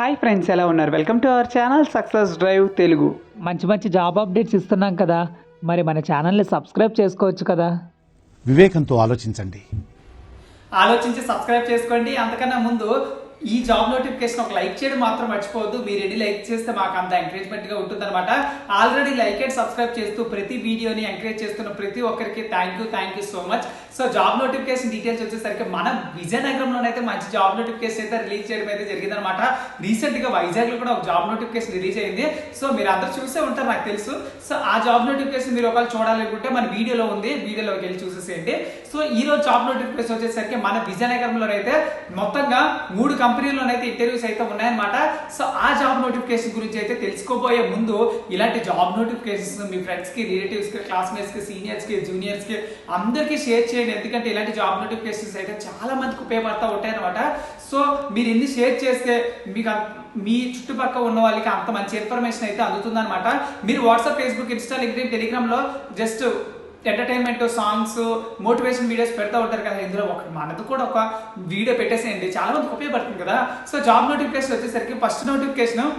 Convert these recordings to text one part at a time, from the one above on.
Hi friends, ఎలా ఉన్నారు? Welcome to our channel success drive Telugu. మంచి మంచి జాబ్ అప్డేట్స్ ఇస్తున్నాం కదా, మరి మన ఛానల్ని సబ్స్క్రైబ్ చేసుకోవచ్చు కదా. వివేకంతో ఆలోచించండి. ఆలోచించి సబ్స్క్రైబ్ చేసుకోండి. అంతకన్నా ముందు ఈ జాబ్ నోటిఫికేషన్ ఒక లైక్ చేయడం మాత్రం మర్చిపోవద్దు. మీరు ఎన్ని లైక్ చేస్తే మాకు అంత ఎంకరేజ్మెంట్ గా ఉంటుంది అనమాట. ఆల్రెడీ లైక్ అండ్ సబ్స్క్రైబ్ చేస్తూ ప్రతి వీడియోని ఎంకరేజ్ చేస్తున్న ప్రతి ఒక్కరికి thank you so much. So job notification details వచ్చేసరికి మన విజయనగరంలోనైతే మంచి జాబ్ నోటిఫికేషన్ అయితే రిలీజ్ చేయడం అయితే జరిగిందనమాట. రీసెంట్ గా వైజాగ్ లో కూడా ఒక జాబ్ నోటిఫికేషన్ రిలీజ్ అయింది. సో మీరు అందరూ చూసే ఉంటారు నాకు తెలుసు. సో ఆ జాబ్ నోటిఫికేషన్ మీరు ఒకవేళ చూడాలనుకుంటే మన వీడియోలో ఉంది, వీడియోలోకి వెళ్ళి చూసేసేయండి. సో ఈ రోజు జాబ్ నోటిఫికేషన్ వచ్చేసరికి మన విజయనగరంలో అయితే మొత్తంగా 3 కంపెనీల్లోనైతే ఇంటర్వ్యూస్ అయితే ఉన్నాయన్నమాట. సో ఆ జాబ్ నోటిఫికేషన్ గురించి అయితే తెలుసుకోబోయే ముందు ఇలాంటి జాబ్ నోటిఫికేషన్స్ మీ ఫ్రెండ్స్ కి, రిలేటివ్స్ కి, క్లాస్మేట్స్ కి, సీనియర్స్ కి, జూనియర్స్ కి అందరికీ షేర్ చేయండి. ఎందుకంటే ఇలాంటి జాబ్ నోటిఫికేషన్స్ అయితే చాలా మందికి ఉపయోగపడతా ఉంటాయి అనమాట. సో మీరు ఎన్ని షేర్ చేస్తే మీకు మీ చుట్టుపక్కల ఉన్న వాళ్ళకి అంత మంచి ఇన్ఫర్మేషన్ అయితే అందుతుంది అనమాట. మీరు WhatsApp, Facebook, Insta, LinkedIn, Telegram లో just entertainment, songs, motivation videos పెడతా ఉంటారు కదా. ఇందులో మనది కూడా ఒక వీడియో పెట్టేసేయండి, చాలా మందికి ఉపయోగపడుతుంది కదా. సో జాబ్ నోటిఫికేషన్ వచ్చేసరికి first notification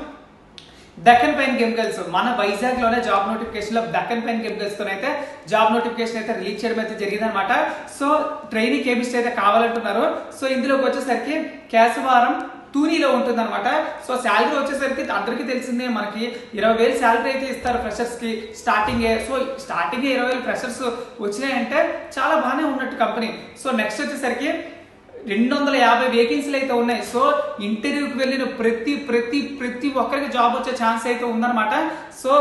Deccan pain chemicals, మన వైజాగ్ లోనే జాబ్ నోటిఫికేషన్ లో దక్కన్ పెయిన్ కెమికల్స్ తో అయితే జాబ్ నోటిఫికేషన్ అయితే రిలీజ్ చేయడం అయితే జరిగింది అనమాట. సో ట్రైనింగ్ కెమిస్ట్ అయితే కావాలంటున్నారు. సో ఇందులోకి వచ్చేసరికి కేశవారం తూనీలో ఉంటుంది అనమాట. సో శాలరీ వచ్చేసరికి అందరికీ తెలిసిందే, మనకి 20,000 శాలరీ అయితే ఇస్తారు ఫ్రెషర్స్ కి స్టార్టింగే. సో స్టార్టింగ్ 20,000 ఫ్రెషర్స్ వచ్చినాయంటే చాలా బాగానే ఉన్నట్టు కంపెనీ. సో నెక్స్ట్ వచ్చేసరికి 250 వేకెన్సీలు అయితే ఉన్నాయి. సో ఇంటర్వ్యూకి వెళ్ళిన ప్రతి ఒక్కరికి జాబ్ వచ్చే ఛాన్స్ అయితే ఉందన్నమాట. సో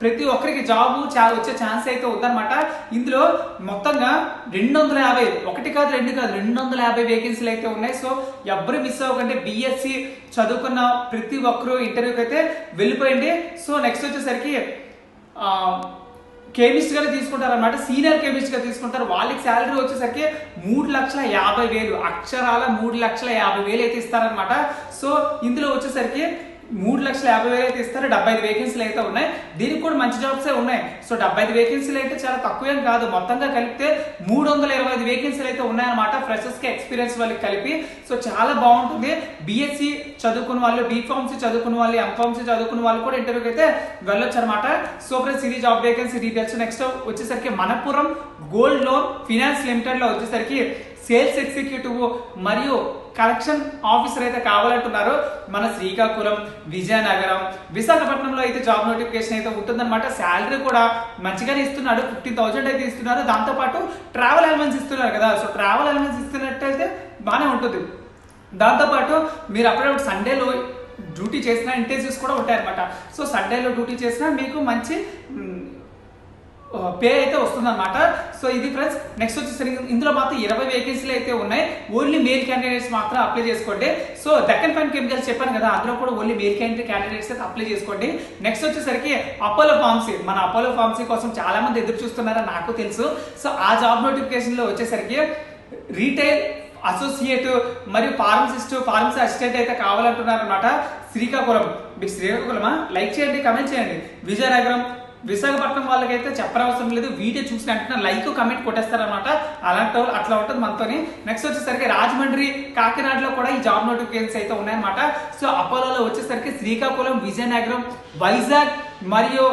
ప్రతి ఒక్కరికి జాబ్ వచ్చే ఛాన్స్ అయితే ఉందన్నమాట. ఇందులో మొత్తంగా 250, ఒకటి కాదు రెండు కాదు 250 వేకెన్సీలు అయితే ఉన్నాయి. సో ఎవరు మిస్ అవ్వకండి. బిఎస్సి చదువుకున్న ప్రతి ఒక్కరు ఇంటర్వ్యూకి అయితే వెళ్ళిపోయింది. సో నెక్స్ట్ వచ్చేసరికి కెమిస్ట్ గా తీసుకుంటారు అనమాట. సీనియర్ కెమిస్ట్ గా తీసుకుంటారు. వాళ్ళకి శాలరీ వచ్చేసరికి 3,50,000, అక్షరాల 3,50,000 అయితే ఇస్తారనమాట. సో ఇందులో వచ్చేసరికి 3,50,000 అయితే ఇస్తారు. 75 వేకెన్సీలు అయితే ఉన్నాయి. దీనికి కూడా మంచి జాబ్సే ఉన్నాయి. సో 75 వేకెన్సీలు అయితే చాలా తక్కువేం కాదు. మొత్తంగా కలిపితే 325 వేకెన్సీలు అయితే ఉన్నాయన్నమాట. ఫ్రెషర్స్ కి, ఎక్స్పీరియన్స్ వాళ్ళకి కలిపి. సో చాలా బాగుంటుంది. బిఎస్సి చదువుకున్న వాళ్ళు, బీఫార్మసీ చదువుకున్న వాళ్ళు, ఎంఫార్మసీ చదువుకున్న వాళ్ళు కూడా ఇంటర్వ్యూకి అయితే వెళ్ళొచ్చు అనమాట. సో ఫ్రెండ్స్ ఇది జాబ్ వేకెన్సీ డీటెయిల్స్. నెక్స్ట్ వచ్చేసరికి Manappuram gold loan finance limited లో వచ్చేసరికి సేల్స్ ఎగ్జిక్యూటివ్ మరియు కలెక్షన్ ఆఫీసర్ అయితే కావాలంటున్నారు. మన శ్రీకాకుళం, విజయనగరం, విశాఖపట్నంలో అయితే జాబ్ నోటిఫికేషన్ అయితే ఉంటుందన్నమాట. శాలరీ కూడా మంచిగానే ఇస్తున్నాడు, 50,000 అయితే ఇస్తున్నారు. దాంతోపాటు ట్రావెల్ ఎలిమెంట్స్ ఇస్తున్నారు కదా. సో ట్రావెల్ ఎలిమెంట్స్ ఇస్తున్నట్టయితే బాగానే ఉంటుంది. దాంతోపాటు మీరు అప్పుడప్పుడు సండేలో డ్యూటీ చేసిన ఇంటర్వ్యూస్ కూడా ఉంటాయి అనమాట. సో సండేలో డ్యూటీ చేసినా మీకు మంచి పే అయితే వస్తుంది అనమాట. సో ఇది ఫ్రెండ్స్. నెక్స్ట్ వచ్చేసరికి ఇందులో మాత్రం 20 వేకెన్సీలు అయితే ఉన్నాయి. ఓన్లీ మేల్ క్యాండిడేట్స్ మాత్రం అప్లై చేసుకోండి. సో దక్కన్ పెయిన్ కెమికల్స్ చెప్పాను కదా, అందులో కూడా ఓన్లీ మేల్ క్యాండిడేట్స్ అయితే అప్లై చేసుకోండి. నెక్స్ట్ వచ్చేసరికి అపోలో ఫార్మసీ, మన అపోలో ఫార్మసీ కోసం చాలా మంది ఎదురు చూస్తున్నారని నాకు తెలుసు. సో ఆ జాబ్ నోటిఫికేషన్ లో వచ్చేసరికి రీటైల్ అసోసియేట్ మరియు ఫార్మసీ అసిస్టెంట్ అయితే కావాలంటున్నారు అనమాట. శ్రీకాకుళం, మీకు శ్రీకాకుళమా? లైక్ చేయండి, కమెంట్ చేయండి. విజయనగరం, విశాఖపట్నం వాళ్ళకైతే చెప్పనవసరం లేదు. వీడియో చూసిన వెంటనే లైక్, కమెంట్ కొట్టేస్తారనమాట. అలాంటి అట్లా ఉంటుంది మనతోని. నెక్స్ట్ వచ్చేసరికి రాజమండ్రి, కాకినాడలో కూడా ఈ జాబ్ నోటిఫికేషన్స్ అయితే ఉన్నాయన్నమాట. సో అపోలోలో వచ్చేసరికి శ్రీకాకుళం, విజయనగరం, వైజాగ్ మరియు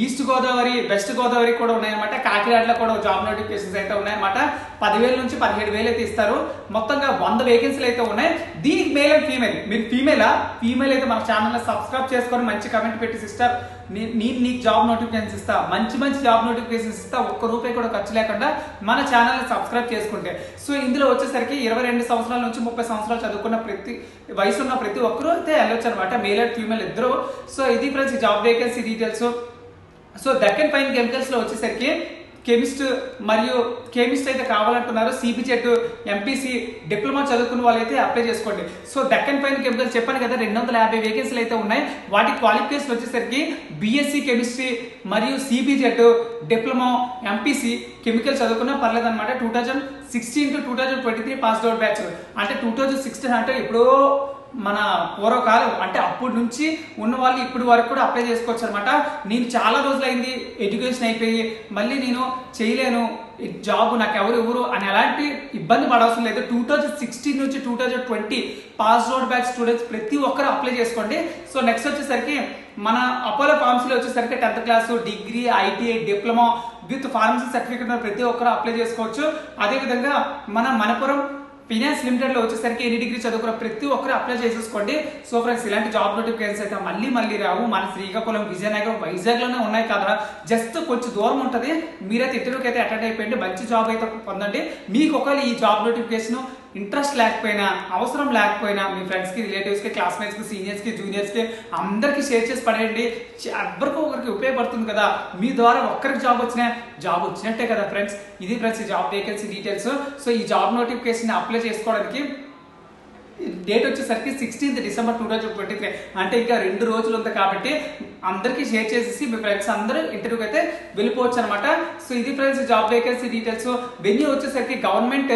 ఈస్ట్ గోదావరి, వెస్ట్ గోదావరి కూడా ఉన్నాయన్నమాట. కాకినాడలో కూడా జాబ్ నోటిఫికేషన్స్ అయితే ఉన్నాయన్నమాట. 10,000 నుంచి 17,000 అయితే ఇస్తారు. మొత్తంగా 100 వేకెన్సీలు అయితే ఉన్నాయి. దీనికి మేల్ అండ్ ఫీమేల్. మీరు ఫీమేల్ అయితే మన ఛానల్ సబ్స్క్రైబ్ చేసుకొని మంచి కమెంట్ పెట్టి, సిస్టర్ నేను నీకు జాబ్ నోటిఫికేషన్స్ ఇస్తా, మంచి జాబ్ నోటిఫికేషన్స్ ఇస్తా, ₹1 కూడా ఖర్చు లేకుండా మన ఛానల్ సబ్స్క్రైబ్ చేసుకుంటే. సో ఇందులో వచ్చేసరికి 22 సంవత్సరాల నుంచి 30 సంవత్సరాలు చదువుకున్న వయసు ఉన్న ప్రతి ఒక్కరు అయితే వెళ్ళొచ్చు అనమాట, మేల్ అండ్ ఫీమేల్ ఇద్దరు. సో ఇది friends job vacancy details. So Deccan fine chemicals లో వచ్చేసరికి కెమిస్ట్ అయితే కావాలంటున్నారు. సిబిజెట్, ఎంపీసీ, డిప్లొమా చదువుకున్న వాళ్ళు అయితే అప్లై చేసుకోండి. సో దక్కన్ ఫైన్ కెమికల్స్ చెప్పాను కదా, 250 వేకెన్సీలు అయితే ఉన్నాయి. వాటి క్వాలిఫికేషన్ వచ్చేసరికి బిఎస్సి కెమిస్ట్రీ మరియు సిబిజెట్, డిప్లొమా, ఎంపీసీ కెమికల్ చదువుకున్నా పర్లేదు అనమాట. 2016 to 2023 పాస్డ్ అవుట్ బ్యాచ్. అంటే 2016 అంటే ఎప్పుడో మన పూర్వకాలం, అంటే అప్పటి నుంచి ఉన్న వాళ్ళు ఇప్పటి వరకు కూడా అప్లై చేసుకోవచ్చు అనమాట. నేను చాలా రోజులైంది ఎడ్యుకేషన్ అయిపోయి మళ్ళీ నేను చేయలేను, ఈ జాబ్ నాకు ఎవరు అని ఎలాంటి ఇబ్బంది పడవసరం లేదు. 2016 నుంచి 2020 పాస్ అవుట్ బ్యాచ్ స్టూడెంట్స్ ప్రతి ఒక్కరు అప్లై చేసుకోండి. సో నెక్స్ట్ వచ్చేసరికి మన అపోలో ఫార్మసీలో వచ్చేసరికి 10th class, degree, ITI, diploma with pharmacy certificate ప్రతి ఒక్కరు అప్లై చేసుకోవచ్చు. అదేవిధంగా మన మనపురం ఫినాన్స్ లిమిటెడ్ లో వచ్చేసరికి ఎన్ని డిగ్రీ చదువుకున్న ప్రతి ఒక్కరు అప్లై చేసేసుకోండి. సో ఫ్రెండ్స్, ఇలాంటి జాబ్ నోటిఫికేషన్స్ అయితే మళ్ళీ రావు. మన శ్రీకాకుళం, విజయనగరం, వైజాగ్ లోనే ఉన్నాయి కదా, జస్ట్ కొంచెం దూరం ఉంటుంది. మీరైతే ఇంటర్వ్యూకి అయితే అటెండ్ అయిపోయింది, మంచి జాబ్ అయితే పొందండి. మీకు ఒకవేళ ఈ జాబ్ నోటిఫికేషన్ ఇంట్రెస్ట్ లేకపోయినా, అవసరం లేకపోయినా మీ ఫ్రెండ్స్కి, రిలేటివ్స్కి, క్లాస్మేట్స్కి, సీనియర్స్కి, జూనియర్స్కి అందరికీ షేర్ చేసి పడేయండి. ఎవరికో ఒకరికి ఉపయోగపడుతుంది కదా. మీ ద్వారా ఒక్కరికి జాబ్ వచ్చినట్టే కదా ఫ్రెండ్స్. ఇది ఫ్రెండ్స్ ఈ జాబ్ వేకెన్సీ డీటెయిల్స్. సో ఈ జాబ్ నోటిఫికేషన్ అప్లై చేసుకోవడానికి డేట్ వచ్చేసరికి 16th December 2023, అంటే ఇంకా 2 రోజులు ఉంది కాబట్టి అందరికీ షేర్ చేసేసి మీ ఫ్రెండ్స్ అందరూ ఇంటర్వ్యూకి అయితే వెళ్ళిపోవచ్చు అనమాట. సో ఇది friends job vacancy details. Venue వచ్చేసరికి government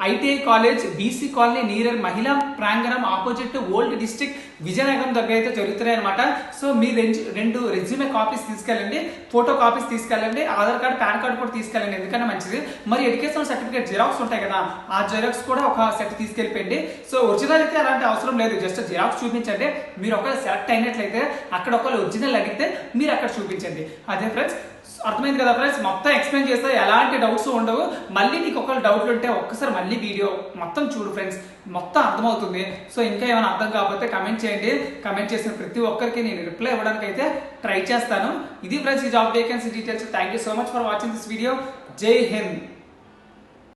ITI college, BC colony, నీరర్ మహిళా ప్రాంగణం, ఆపోజిట్ ఓల్డ్ డిస్ట్రిక్ట్, విజయనగరం దగ్గర అయితే జరుగుతున్నాయి అనమాట. సో మీ రెండు రెజ్యూమే కాపీస్ తీసుకెళ్ళండి, ఫోటో కాపీస్ తీసుకెళ్ళండి, ఆధార్ కార్డ్, పాన్ కార్డ్ కూడా తీసుకెళ్ళండి, ఎందుకంటే మంచిది. మరి ఎడ్యుకేషన్ సర్టిఫికేట్ జిరాక్స్ ఉంటాయి కదా, ఆ జిరాక్స్ కూడా ఒక సెట్ తీసుకెళ్ళిపోయింది. సో ఒరిజినల్ అయితే అలాంటి అవసరం లేదు, జస్ట్ జిరాక్స్ చూపించండి. మీరు ఒకవేళ సెలెక్ట్ అయినట్లయితే అక్కడ ఒకవేళ ఒరిజినల్ అడిగితే మీరు అక్కడ చూపించండి. అదే ఫ్రెండ్స్, అర్థమైంది కదా ఫ్రెండ్స్. మొత్తం ఎక్స్ప్లెయిన్ చేస్తే ఎలాంటి డౌట్స్ ఉండవు. మళ్ళీ నీకు ఒకవేళ డౌట్లు ఉంటే ఒక్కసారి మళ్ళీ వీడియో మొత్తం చూడు ఫ్రెండ్స్, మొత్తం అర్థమవుతుంది. సో ఇంకా ఏమైనా అర్థం కాకపోతే కమెంట్ చేయండి. కమెంట్ చేసిన ప్రతి ఒక్కరికి నేను రిప్లై ఇవ్వడానికి అయితే ట్రై చేస్తాను. ఇది ఫ్రెండ్స్ ఈ job vacancy details. Thank you so much for watching this video. జై హింద్.